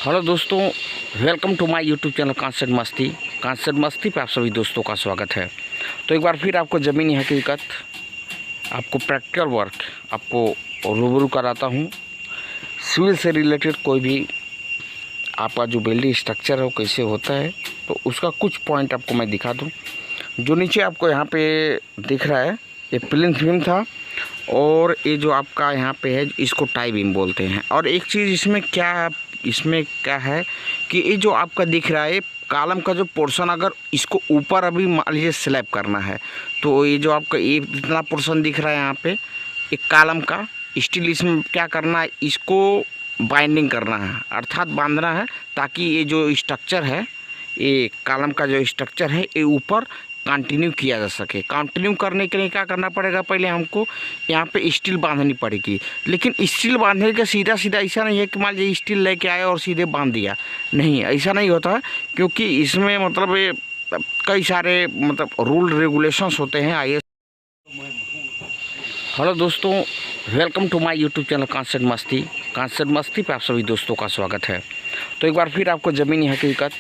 Hello दोस्तों, welcome to my YouTube channel concept Masti पे आप सभी दोस्तों का स्वागत है। तो एक बार फिर आपको ज़मीनी हकीकत, आपको प्रैक्टिकल वर्क आपको रूबरू कराता हूँ। सिविल से रिलेटेड कोई भी आपका जो बिल्डिंग स्ट्रक्चर है वो कैसे होता है, तो उसका कुछ पॉइंट आपको मैं दिखा दूँ। जो नीचे आपको यहाँ पे दिख रहा है ये प्लिंथ बीम था, और ये जो आपका यहाँ पे है इसको टाई बीम बोलते हैं। और एक चीज़ इसमें क्या है कि ये जो आपका दिख रहा है कॉलम का जो पोर्शन, अगर इसको ऊपर अभी मान लीजिए स्लैब करना है, तो ये जो आपका ये इतना पोर्शन दिख रहा है यहाँ पे एक कॉलम का स्टील, इसमें क्या करना है, इसको बाइंडिंग करना है, अर्थात बांधना है, ताकि ये जो स्ट्रक्चर है, ये कॉलम का जो स्ट्रक्चर है ये ऊपर कंटिन्यू किया जा सके। कंटिन्यू करने के लिए क्या करना पड़ेगा, पहले हमको यहाँ पे स्टील बांधनी पड़ेगी। लेकिन स्टील बांधने का सीधा ऐसा नहीं है कि मान लीजिए स्टील लेके आए और सीधे बांध दिया, नहीं, ऐसा नहीं होता है। क्योंकि इसमें मतलब ये कई सारे रूल रेगुलेशंस होते हैं। आइए, हेलो दोस्तों, welcome to my YouTube channel concept Masti पे आप सभी दोस्तों का स्वागत है। तो एक बार फिर आपको ज़मीनी हकीकत,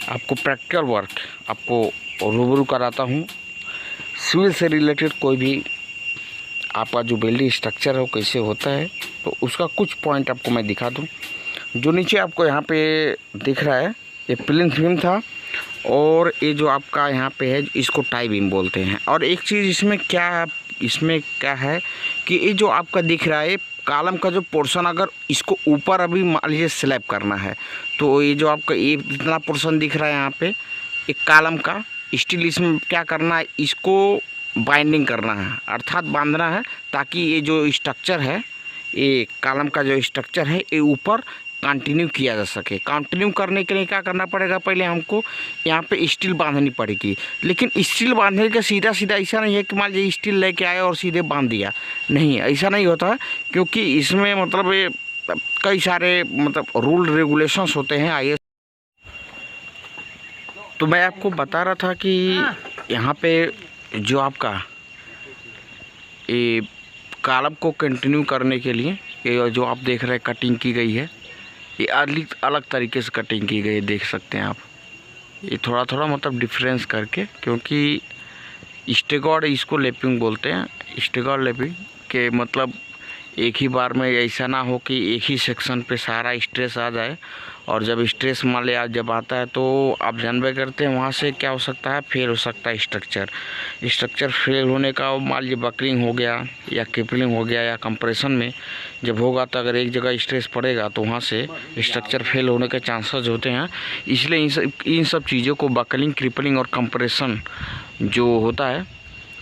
आपको प्रैक्टिकल वर्क आपको रूबरू कराता हूँ। सिविल से रिलेटेड कोई भी आपका जो बिल्डिंग स्ट्रक्चर है वो कैसे होता है, तो उसका कुछ पॉइंट आपको मैं दिखा दूँ। जो नीचे आपको यहाँ पे दिख रहा है ये प्लिंथ बीम था, और ये जो आपका यहाँ पे है इसको टाई बीम बोलते हैं। और एक चीज़ इसमें क्या है कि ये जो आपका दिख रहा है कॉलम का जो पोर्शन, अगर इसको ऊपर अभी मान लीजिए स्लैब करना है, तो ये जो आपका ये इतना पोर्शन दिख रहा है यहाँ पे एक कॉलम का स्टील, इसमें क्या करना है, इसको बाइंडिंग करना है, अर्थात बांधना है, ताकि ये जो स्ट्रक्चर है, ये कॉलम का जो स्ट्रक्चर है ये ऊपर कंटिन्यू किया जा सके। कंटिन्यू करने के लिए क्या करना पड़ेगा, पहले हमको यहाँ पे स्टील बांधनी पड़ेगी। लेकिन स्टील बांधने का सीधा ऐसा नहीं है कि मान लीजिए स्टील लेके आए और सीधे बांध दिया, नहीं, ऐसा नहीं होता है। क्योंकि इसमें ये कई सारे रूल रेगुलेशंस होते हैं। आइए, तो मैं आपको बता रहा था कि यहाँ पे जो आपका ये कॉलम को कंटिन्यू करने के लिए ये जो आप देख रहे हैं कटिंग की गई है, ये अलग तरीके से कटिंग की गई है, देख सकते हैं आप। ये थोड़ा डिफरेंस करके, क्योंकि स्टेगॉर्ड इसको लेपिंग बोलते हैं। स्टेगॉर्ड लेपिंग के एक ही बार में ऐसा ना हो कि एक ही सेक्शन पे सारा स्ट्रेस आ जाए, और जब स्ट्रेस मान लिया जब आता है तो आप जानबे करते हैं वहाँ से क्या हो सकता है, फेल हो सकता है स्ट्रक्चर फेल होने का, मान लीजिए बकलिंग हो गया या क्रिपलिंग हो गया या कंप्रेशन में जब होगा, तो अगर एक जगह स्ट्रेस पड़ेगा तो वहाँ से स्ट्रक्चर फेल होने के चांसेस होते हैं। इसलिए इन सब चीज़ों को, बकलिंग, क्रिपलिंग और कंप्रेशन जो होता है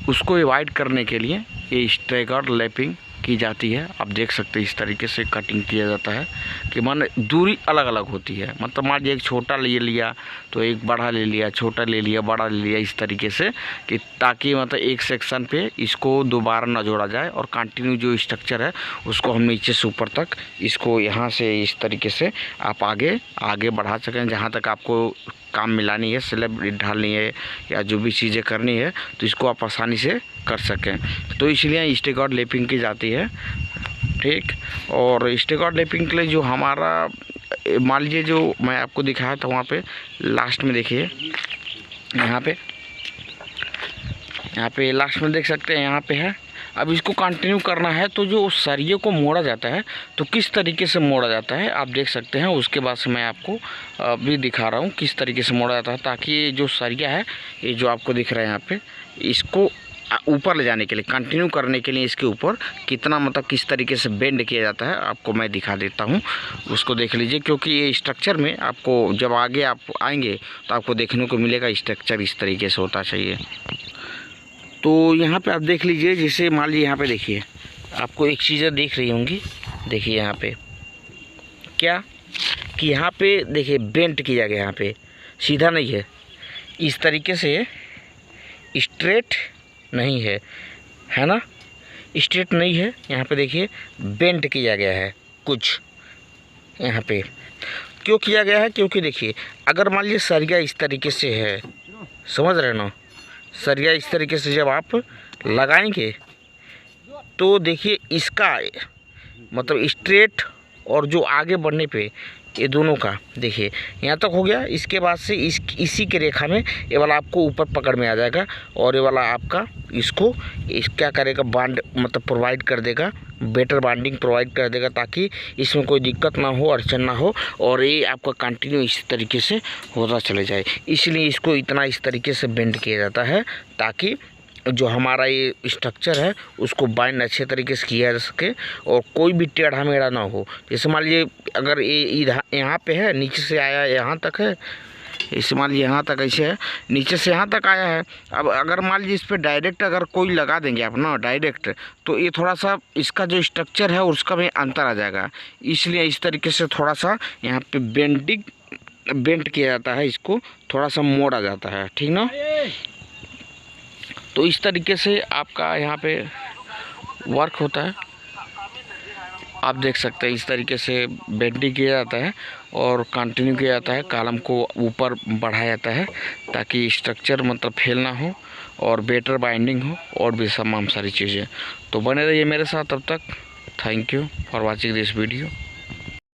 उसको अवॉइड करने के लिए ये स्टेगर्ड लैपिंग की जाती है। आप देख सकते हैं इस तरीके से कटिंग किया जाता है कि दूरी अलग अलग होती है। मान लीजिए एक छोटा ले लिया तो एक बड़ा ले लिया, छोटा ले लिया, बड़ा ले लिया, इस तरीके से कि ताकि एक सेक्शन पे इसको दोबारा ना जोड़ा जाए, और कंटिन्यू जो स्ट्रक्चर है उसको हम नीचे से ऊपर तक इसको यहाँ से इस तरीके से आप आगे बढ़ा सकें। जहाँ तक आपको काम मिलानी है, स्लैब ढालनी है या जो भी चीज़ें करनी है, तो इसको आप आसानी से कर सकें। तो इसलिए स्टेगॉर्ड लैपिंग की जाती है, ठीक। और स्टेगॉर्ड लैपिंग के लिए जो हमारा मान लीजिए जो मैं आपको दिखाया था वहाँ पे लास्ट में देखिए, यहाँ पे लास्ट में देख सकते हैं, यहाँ पे है। अब इसको कंटिन्यू करना है तो जो सरिये को मोड़ा जाता है, तो किस तरीके से मोड़ा जाता है आप देख सकते हैं। उसके बाद से मैं आपको भी दिखा रहा हूँ किस तरीके से मोड़ा जाता है, ताकि जो सरिया है ये जो आपको दिख रहा है यहाँ पे, इसको ऊपर ले जाने के लिए, कंटिन्यू करने के लिए इसके ऊपर कितना किस तरीके से बेंड किया जाता है आपको मैं दिखा देता हूँ, उसको देख लीजिए। क्योंकि ये स्ट्रक्चर में आपको जब आगे आप आएंगे तो आपको देखने को मिलेगा स्ट्रक्चर इस तरीके से होता चाहिए। तो यहाँ पे आप देख लीजिए, जैसे मान लीजिए यहाँ पे देखिए, आपको एक चीज़ें दिख रही होंगी, देखिए यहाँ पे क्या कि यहाँ पे देखिए बेंट किया गया, यहाँ पे सीधा नहीं है, इस तरीके से स्ट्रेट नहीं है ना, स्ट्रेट नहीं है। यहाँ पे देखिए बेंट किया गया है कुछ, यहाँ पे क्यों किया गया है, क्योंकि देखिए अगर मान लीजिए सरिया इस तरीके से है, समझ रहे ना, सरिया इस तरीके से जब आप लगाएंगे तो देखिए इसका स्ट्रेट और जो आगे बढ़ने पे ये दोनों का देखिए यहाँ तक हो गया। इसके बाद से इसी के रेखा में ये वाला आपको ऊपर पकड़ में आ जाएगा और ये वाला आपका इसको क्या करेगा, बांड मतलब प्रोवाइड कर देगा, बेटर बाइंडिंग प्रोवाइड कर देगा ताकि इसमें कोई दिक्कत ना हो, अड़चन ना हो और ये आपका कंटिन्यू इसी तरीके से होता चले जाए। इसलिए इसको इतना इस तरीके से बेंड किया जाता है ताकि जो हमारा ये स्ट्रक्चर है उसको बाइंड अच्छे तरीके से किया जा सके और कोई भी टेढ़ा मेढ़ा ना हो। जैसे मान लीजिए अगर ये इधर यहाँ पे है, नीचे से आया यहाँ तक है, इसे मान लीजिए यहाँ तक ऐसे है, नीचे से यहाँ तक आया है। अब अगर मान लीजिए इस पर डायरेक्ट अगर कोई लगा देंगे आप ना डायरेक्ट, तो ये थोड़ा सा इसका जो स्ट्रक्चर है उसका भी अंतर आ जाएगा। इसलिए इस तरीके से थोड़ा सा यहाँ पे बेंड किया जाता है, इसको थोड़ा सा मोड़ा जाता है, ठीक ना। तो इस तरीके से आपका यहाँ पे वर्क होता है, आप देख सकते हैं। इस तरीके से बेंडिंग किया जाता है और कंटिन्यू किया जाता है, कॉलम को ऊपर बढ़ाया जाता है ताकि स्ट्रक्चर मतलब फेल ना हो और बेटर बाइंडिंग हो और भी तमाम सारी चीज़ें। तो बने रहिए मेरे साथ तब तक। Thank you for watching this video.